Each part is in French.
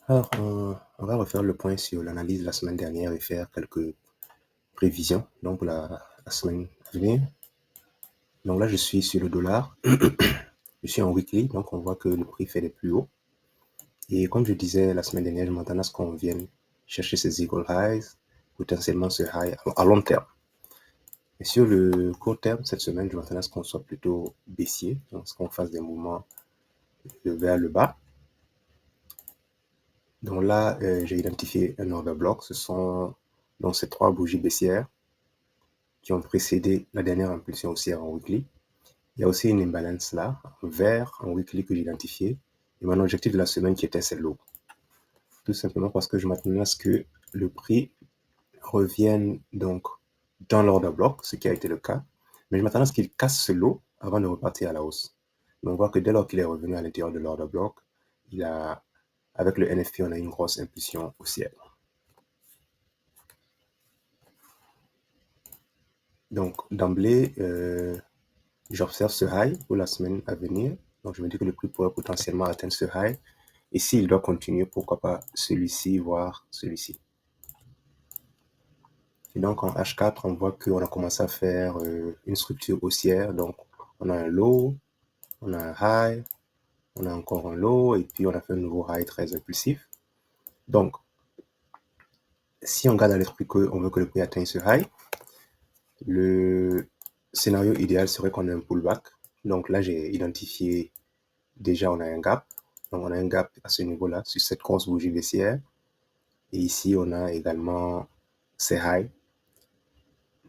Alors, on va refaire le point sur l'analyse de la semaine dernière et faire quelques prévisions donc pour la semaine à venir. Donc là, je suis sur le dollar. Je suis en weekly, donc on voit que le prix fait des plus hauts. Et comme je disais la semaine dernière, je m'attends à ce qu'on vienne chercher ces equal highs, potentiellement ce high à long terme. Et sur le court terme, cette semaine, je m'attends à ce qu'on soit plutôt baissier, donc à ce qu'on fasse des mouvements vers le bas. Donc là, j'ai identifié un order block. Ce sont donc ces trois bougies baissières qui ont précédé la dernière impulsion haussière en weekly. Il y a aussi une imbalance là, en vert, en weekly que j'ai identifié. Et mon objectif de la semaine qui était celle-là. Tout simplement parce que je m'attendais à ce que le prix revienne donc dans l'order block, ce qui a été le cas. Mais je m'attendais à ce qu'il casse ce lot avant de repartir à la hausse. Mais on voit que dès lors qu'il est revenu à l'intérieur de l'order block, avec le NFP, on a une grosse impulsion haussière. Donc, d'emblée, j'observe ce high pour la semaine à venir. Donc, je me dis que le prix pourrait potentiellement atteindre ce high. Et s'il doit continuer, pourquoi pas celui-ci, voire celui-ci. Et donc, en H4, on voit qu'on a commencé à faire une structure haussière. Donc, on a un low, on a un high, on a encore un low, et puis on a fait un nouveau high très impulsif. Donc, si on garde à l'esprit qu'on veut que le prix atteigne ce high, le scénario idéal serait qu'on ait un pullback. Donc là, j'ai identifié, déjà on a un gap. Donc on a un gap à ce niveau-là, sur cette grosse bougie baissière. Et ici, on a également ces highs,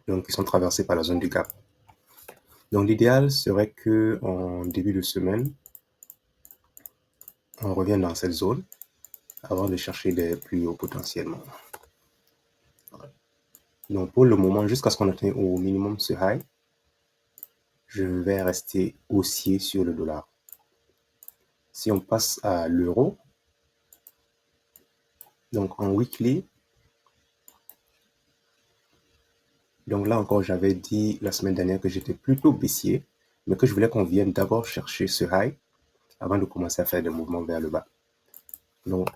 donc qui sont traversés par la zone du gap. Donc l'idéal serait que en début de semaine, on revienne dans cette zone avant de chercher des plus hauts potentiellement. Donc pour le moment, jusqu'à ce qu'on atteigne au minimum ce high, je vais rester haussier sur le dollar. Si on passe à l'euro, donc en weekly, donc là encore, j'avais dit la semaine dernière que j'étais plutôt baissier, mais que je voulais qu'on vienne d'abord chercher ce high avant de commencer à faire des mouvements vers le bas. Donc,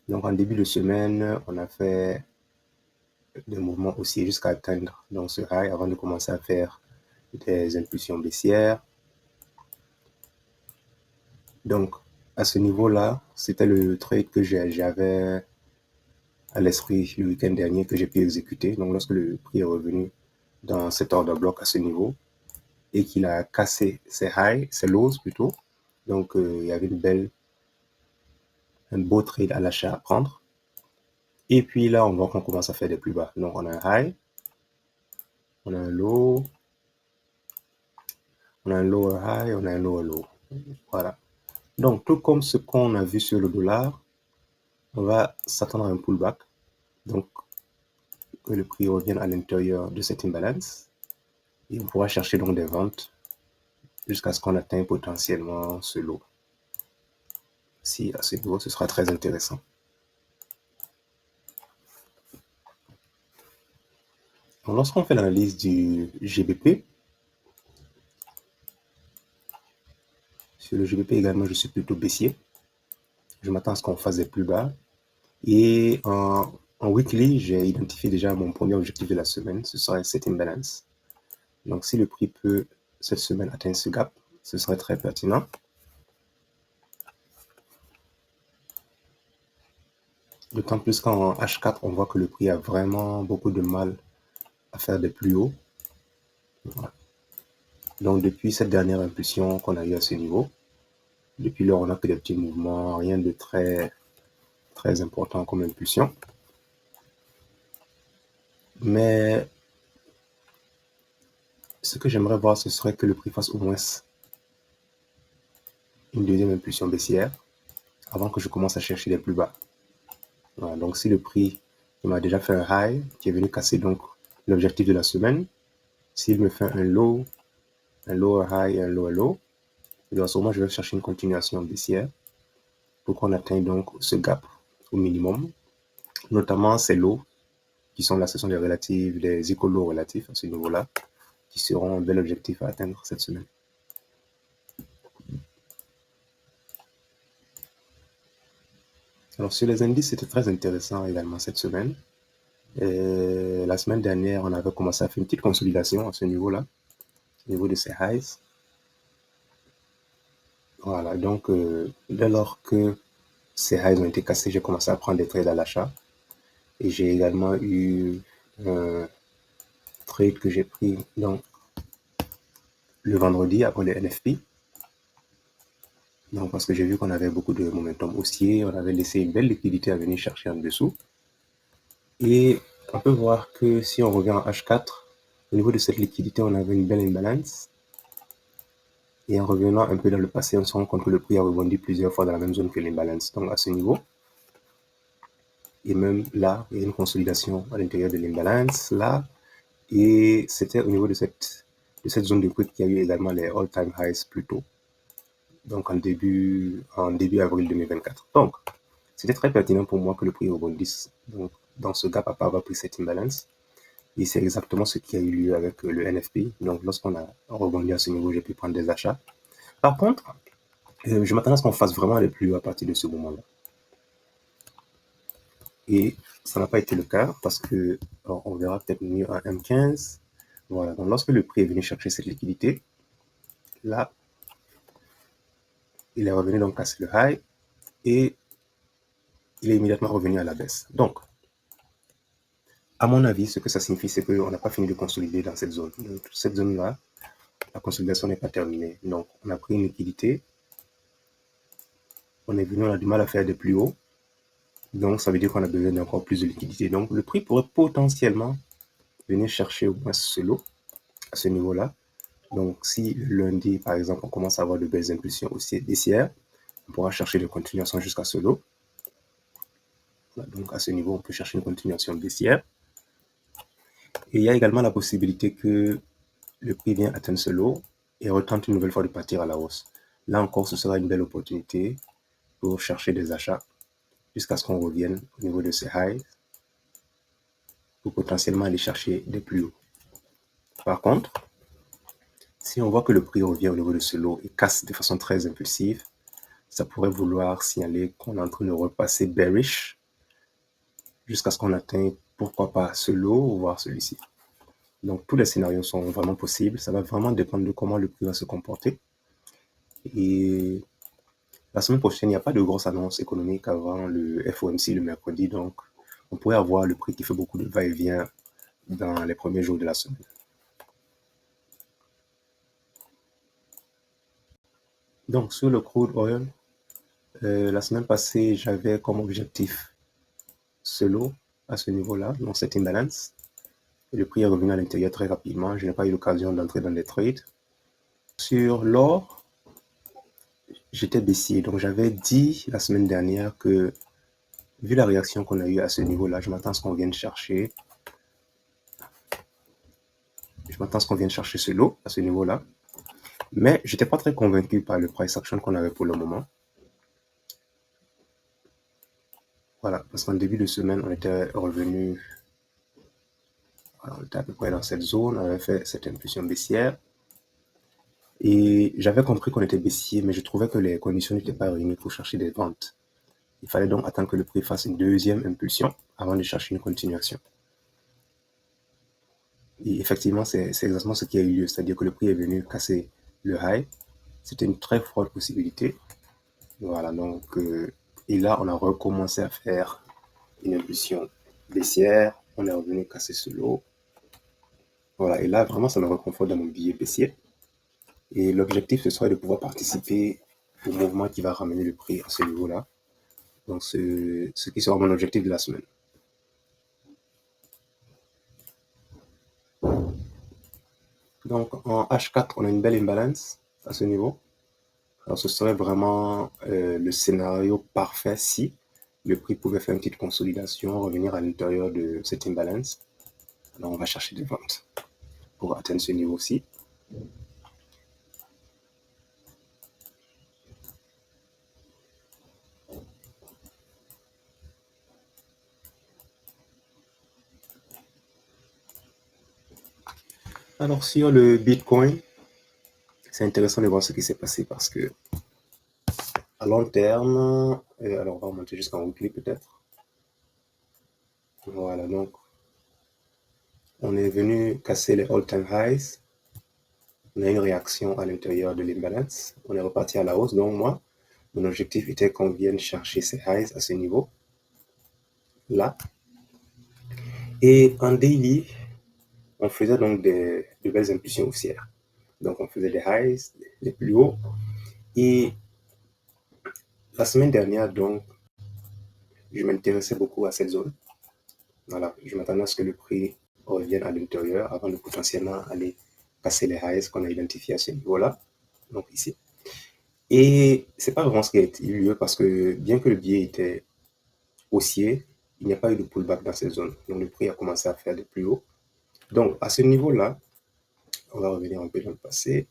en début de semaine, on a fait des mouvements haussiers jusqu'à atteindre donc ce high avant de commencer à faire des impulsions baissières. Donc, à ce niveau-là, c'était le trade que j'avais à l'esprit le week-end dernier que j'ai pu exécuter. Donc, lorsque le prix est revenu dans cet order block à ce niveau et qu'il a cassé ses highs, ses lows plutôt. Donc, il y avait un beau trade à l'achat à prendre. Et puis là, on voit qu'on commence à faire des plus bas. Donc, on a un high, on a un low, on a un lower high, on a un lower low. Voilà. Donc, tout comme ce qu'on a vu sur le dollar, on va s'attendre à un pullback. Donc, que le prix revienne à l'intérieur de cette imbalance. Et on pourra chercher donc des ventes jusqu'à ce qu'on atteigne potentiellement ce lot. Si à ce niveau, ce sera très intéressant. Donc, lorsqu'on fait l'analyse du GBP, sur le GBP également, je suis plutôt baissier. Je m'attends à ce qu'on fasse des plus bas. Et en weekly, j'ai identifié déjà mon premier objectif de la semaine, ce serait cette imbalance. Donc, si le prix peut, cette semaine, atteindre ce gap, ce serait très pertinent. D'autant plus qu'en H4, on voit que le prix a vraiment beaucoup de mal à faire des plus hauts. Voilà. Donc, depuis cette dernière impulsion qu'on a eu à ce niveau, depuis lors, on n'a que des petits mouvements, rien de très, très important comme impulsion. Mais ce que j'aimerais voir, ce serait que le prix fasse au moins une deuxième impulsion baissière avant que je commence à chercher les plus bas. Voilà, donc si le prix m'a déjà fait un high qui est venu casser donc l'objectif de la semaine, s'il me fait un low, un lower high et un lower low, à ce moment je vais chercher une continuation baissière pour qu'on atteigne donc ce gap au minimum, notamment ces lows qui sont là, ce sont des relatives, des écolos relatifs à ce niveau-là. qui seront un bel objectif à atteindre cette semaine. Alors sur les indices, c'était très intéressant également cette semaine. Et la semaine dernière, on avait commencé à faire une petite consolidation à ce niveau-là, au niveau de ces highs. Voilà, donc dès lors que ces highs ont été cassés, j'ai commencé à prendre des trades à l'achat. Et j'ai également eu un trade que j'ai pris donc, le vendredi après le NFP. Donc, parce que j'ai vu qu'on avait beaucoup de momentum haussier, on avait laissé une belle liquidité à venir chercher en dessous. Et on peut voir que si on revient en H4, au niveau de cette liquidité, on avait une belle imbalance. Et en revenant un peu dans le passé, on se rend compte que le prix a rebondi plusieurs fois dans la même zone que l'imbalance. Donc à ce niveau, et même là, il y a une consolidation à l'intérieur de l'imbalance, là, et c'était au niveau de cette zone de prix qu'il y a eu également les all-time highs plus tôt, donc en début avril 2024. Donc, c'était très pertinent pour moi que le prix rebondisse. Donc, dans ce gap, après avoir pris cette imbalance, et c'est exactement ce qui a eu lieu avec le NFP. Donc, lorsqu'on a rebondi à ce niveau, j'ai pu prendre des achats. Par contre, je m'attendais à ce qu'on fasse vraiment les plus hauts à partir de ce moment-là. Et ça n'a pas été le cas parce que, alors on verra peut-être mieux à M15. Voilà, donc lorsque le prix est venu chercher cette liquidité, là, il est revenu donc casser le high et il est immédiatement revenu à la baisse. Donc, à mon avis, ce que ça signifie, c'est qu'on n'a pas fini de consolider dans cette zone. Donc, cette zone-là, la consolidation n'est pas terminée. Donc, on a pris une liquidité, on est venu, on a du mal à faire des plus hauts. Donc, ça veut dire qu'on a besoin d'encore plus de liquidité. Donc, le prix pourrait potentiellement venir chercher au moins ce lot à ce niveau-là. Donc, si lundi, par exemple, on commence à avoir de belles impulsions haussières, on pourra chercher des continuations jusqu'à ce lot. Voilà, donc, à ce niveau, on peut chercher une continuation baissière. Et il y a également la possibilité que le prix vienne atteindre ce lot et retente une nouvelle fois de partir à la hausse. Là encore, ce sera une belle opportunité pour chercher des achats jusqu'à ce qu'on revienne au niveau de ces highs pour potentiellement aller chercher des plus hauts. Par contre, si on voit que le prix revient au niveau de ce lot et casse de façon très impulsive, ça pourrait vouloir signaler qu'on est en train de repasser bearish jusqu'à ce qu'on atteigne, pourquoi pas, ce lot, voire celui-ci. Donc, tous les scénarios sont vraiment possibles. Ça va vraiment dépendre de comment le prix va se comporter. Et la semaine prochaine, il n'y a pas de grosse annonce économique avant le FOMC le mercredi. Donc, on pourrait avoir le prix qui fait beaucoup de va-et-vient dans les premiers jours de la semaine. Donc, sur le crude oil, la semaine passée, j'avais comme objectif ce lot à ce niveau-là, donc cette imbalance. Le prix est revenu à l'intérieur très rapidement. Je n'ai pas eu l'occasion d'entrer dans des trades. Sur l'or, j'étais baissier. Donc, j'avais dit la semaine dernière que, vu la réaction qu'on a eue à ce niveau-là, je m'attends à ce qu'on vienne chercher. Je m'attends à ce qu'on vienne chercher ce lot à ce niveau-là. Mais je n'étais pas très convaincu par le price action qu'on avait pour le moment. Voilà, parce qu'en début de semaine, on était revenu. Voilà, on était à peu près dans cette zone. On avait fait cette impulsion baissière. Et j'avais compris qu'on était baissier, mais je trouvais que les conditions n'étaient pas réunies pour chercher des ventes. Il fallait donc attendre que le prix fasse une deuxième impulsion avant de chercher une continuation. Et effectivement, c'est exactement ce qui a eu lieu. C'est-à-dire que le prix est venu casser le high. C'était une très forte possibilité. Voilà, donc, et là, on a recommencé à faire une impulsion baissière. On est revenu casser ce lot. Voilà, et là, vraiment, ça me réconforte dans mon billet baissier. Et l'objectif, ce serait de pouvoir participer au mouvement qui va ramener le prix à ce niveau-là. Donc, ce qui sera mon objectif de la semaine. Donc, en H4, on a une belle imbalance à ce niveau. Alors, ce serait vraiment le scénario parfait si le prix pouvait faire une petite consolidation, revenir à l'intérieur de cette imbalance. Alors, on va chercher des ventes pour atteindre ce niveau-ci. Alors, sur le Bitcoin, c'est intéressant de voir ce qui s'est passé parce que à long terme, alors on va remonter jusqu'en weekly peut-être. Voilà, donc on est venu casser les all-time highs. On a une réaction à l'intérieur de l'imbalance. On est reparti à la hausse. Donc moi, mon objectif était qu'on vienne chercher ces highs à ce niveau-là. Et en daily, on faisait donc de belles impulsions haussières. Donc on faisait des highs les plus hauts. Et la semaine dernière, donc, je m'intéressais beaucoup à cette zone. Voilà, je m'attendais à ce que le prix revienne à l'intérieur avant de potentiellement aller casser les highs qu'on a identifiés à ce niveau-là. Donc ici. Et c'est pas vraiment ce qui a eu lieu parce que bien que le biais était haussier, il n'y a pas eu de pullback dans cette zone. Donc le prix a commencé à faire des plus hauts. Donc à ce niveau-là, on va revenir un peu dans le passé.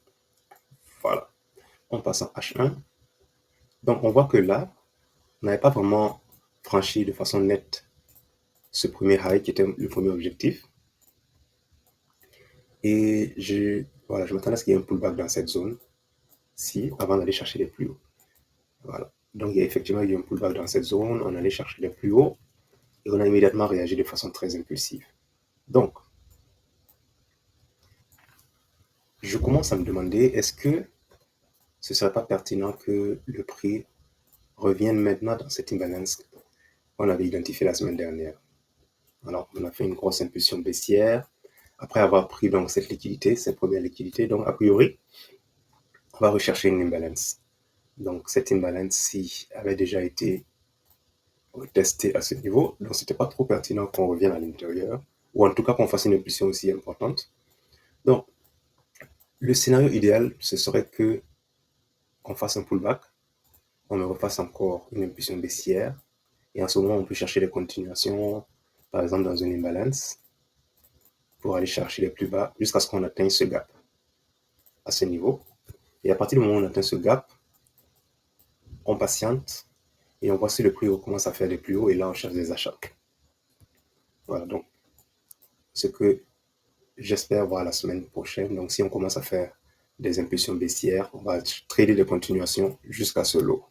Voilà. On passe en H1. Donc on voit que là, on n'avait pas vraiment franchi de façon nette ce premier high qui était le premier objectif. Et voilà, je m'attendais à ce qu'il y ait un pullback dans cette zone-ci avant d'aller chercher les plus hauts. Voilà. Donc il y a effectivement eu un pullback dans cette zone, on allait chercher les plus hauts et on a immédiatement réagi de façon très impulsive. Donc, je commence à me demander, est-ce que ce ne serait pas pertinent que le prix revienne maintenant dans cette imbalance qu'on avait identifiée la semaine dernière? Alors, on a fait une grosse impulsion baissière après avoir pris donc cette liquidité, cette première liquidité. Donc, a priori, on va rechercher une imbalance. Donc, cette imbalance-ci avait déjà été testée à ce niveau. Donc, ce n'était pas trop pertinent qu'on revienne à l'intérieur, ou en tout cas qu'on fasse une impulsion aussi importante. Donc, le scénario idéal, ce serait que on fasse un pullback, on me refasse encore une impulsion baissière, et en ce moment, on peut chercher les continuations, par exemple dans une imbalance, pour aller chercher les plus bas jusqu'à ce qu'on atteigne ce gap à ce niveau. Et à partir du moment où on atteint ce gap, on patiente et on voit si le prix commence à faire des plus hauts et là, on cherche des achats. Voilà, donc ce que j'espère voir la semaine prochaine. Donc, si on commence à faire des impulsions baissières, on va trader des continuations jusqu'à ce lot.